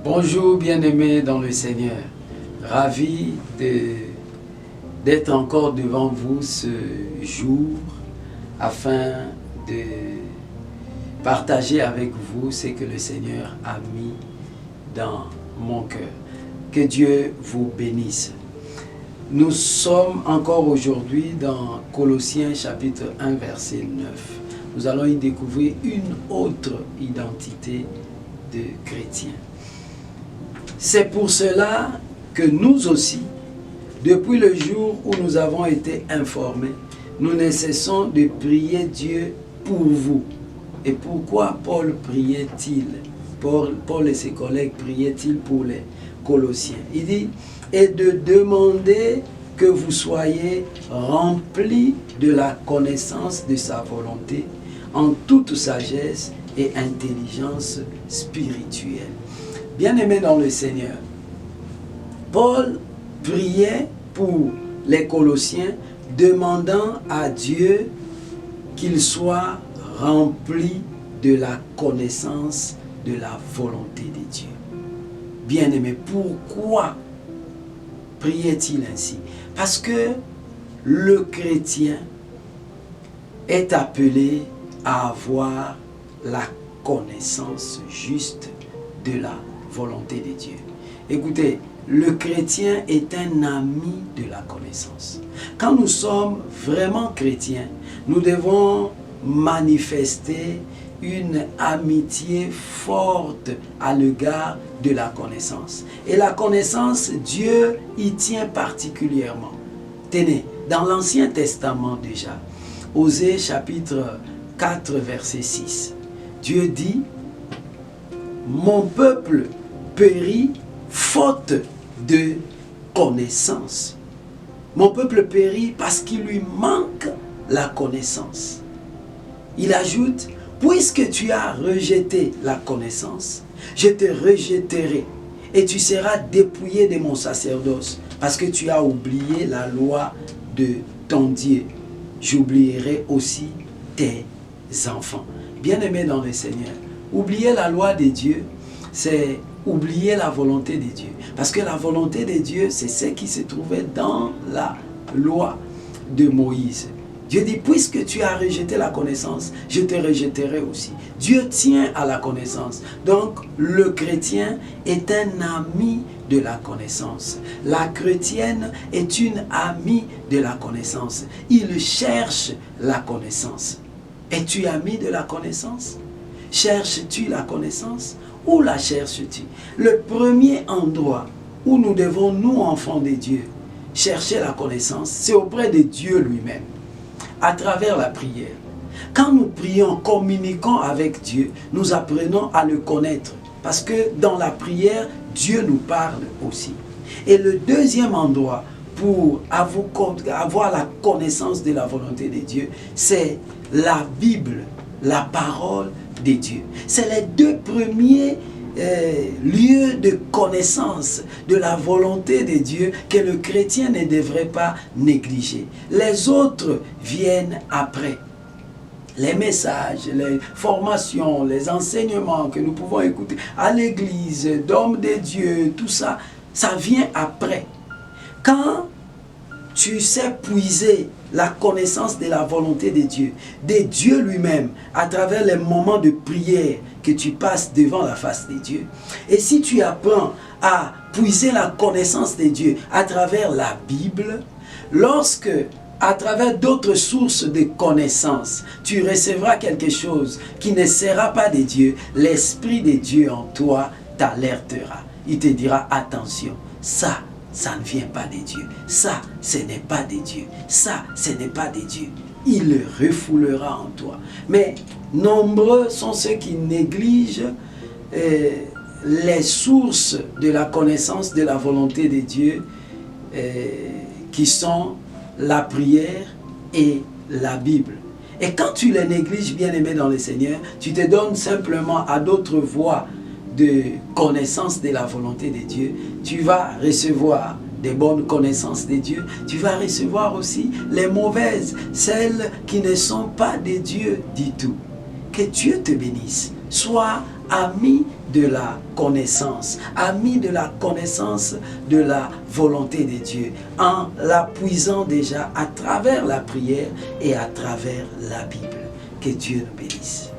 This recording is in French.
Bonjour bien-aimés dans le Seigneur, ravi d'être encore devant vous ce jour afin de partager avec vous ce que le Seigneur a mis dans mon cœur. Que Dieu vous bénisse. Nous sommes encore aujourd'hui dans Colossiens chapitre 1 verset 9. Nous allons y découvrir une autre identité de chrétien. C'est pour cela que nous aussi, depuis le jour où nous avons été informés, nous ne cessons de prier Dieu pour vous. Et pourquoi Paul priait-il? Paul et ses collègues priaient-ils pour les Colossiens? Il dit, et de demander que vous soyez remplis de la connaissance de sa volonté en toute sagesse et intelligence spirituelle. Bien-aimés dans le Seigneur, Paul priait pour les Colossiens, demandant à Dieu qu'ils soient remplis de la connaissance de la volonté de Dieu. Bien-aimés, pourquoi priait-il ainsi? Parce que le chrétien est appelé à avoir la connaissance juste de la volonté de Dieu. Écoutez, le chrétien est un ami de la connaissance. Quand nous sommes vraiment chrétiens, nous devons manifester une amitié forte à l'égard de la connaissance. Et la connaissance, Dieu y tient particulièrement. Tenez, dans l'Ancien Testament déjà, Osée chapitre 4 verset 6, Dieu dit, mon peuple périt faute de connaissance. Mon peuple périt parce qu'il lui manque la connaissance. Il ajoute, puisque tu as rejeté la connaissance, je te rejetterai et tu seras dépouillé de mon sacerdoce parce que tu as oublié la loi de ton Dieu. J'oublierai aussi tes enfants. Bien-aimés dans le Seigneur, oublier la loi de Dieu, c'est oublier la volonté de Dieu. Parce que la volonté de Dieu, c'est ce qui se trouvait dans la loi de Moïse. Dieu dit, puisque tu as rejeté la connaissance, je te rejetterai aussi. Dieu tient à la connaissance. Donc, le chrétien est un ami de la connaissance. La chrétienne est une amie de la connaissance. Il cherche la connaissance. Es-tu ami de la connaissance? Cherches-tu la connaissance? Où la cherches-tu? Le premier endroit où nous devons, nous enfants de Dieu, chercher la connaissance, c'est auprès de Dieu lui-même, à travers la prière. Quand nous prions, communiquons avec Dieu, nous apprenons à le connaître. Parce que dans la prière, Dieu nous parle aussi. Et le deuxième endroit pour avoir la connaissance de la volonté de Dieu, c'est la Bible, la parole de Dieu. C'est les deux premiers lieux de connaissance de la volonté de Dieu que le chrétien ne devrait pas négliger. Les autres viennent après. Les messages, les formations, les enseignements que nous pouvons écouter à l'église, d'hommes de Dieu, tout ça, ça vient après. Quand tu sais puiser la connaissance de la volonté de Dieu lui-même, à travers les moments de prière que tu passes devant la face de Dieu, et si tu apprends à puiser la connaissance de Dieu à travers la Bible, lorsque à travers d'autres sources de connaissances, tu recevras quelque chose qui ne sera pas de Dieu, l'Esprit de Dieu en toi t'alertera. Il te dira, attention, ça ne vient pas de Dieu. Ça, ce n'est pas de Dieu. Ça, ce n'est pas de Dieu. Il le refoulera en toi. Mais nombreux sont ceux qui négligent les sources de la connaissance de la volonté de Dieu qui sont la prière et la Bible. Et quand tu les négliges, bien-aimé dans le Seigneur, tu te donnes simplement à d'autres voies de connaissance de la volonté de Dieu, tu vas recevoir des bonnes connaissances de Dieu, tu vas recevoir aussi les mauvaises, celles qui ne sont pas de Dieu du tout. Que Dieu te bénisse. Sois ami de la connaissance, ami de la connaissance de la volonté de Dieu, en la puisant déjà à travers la prière et à travers la Bible. Que Dieu nous bénisse.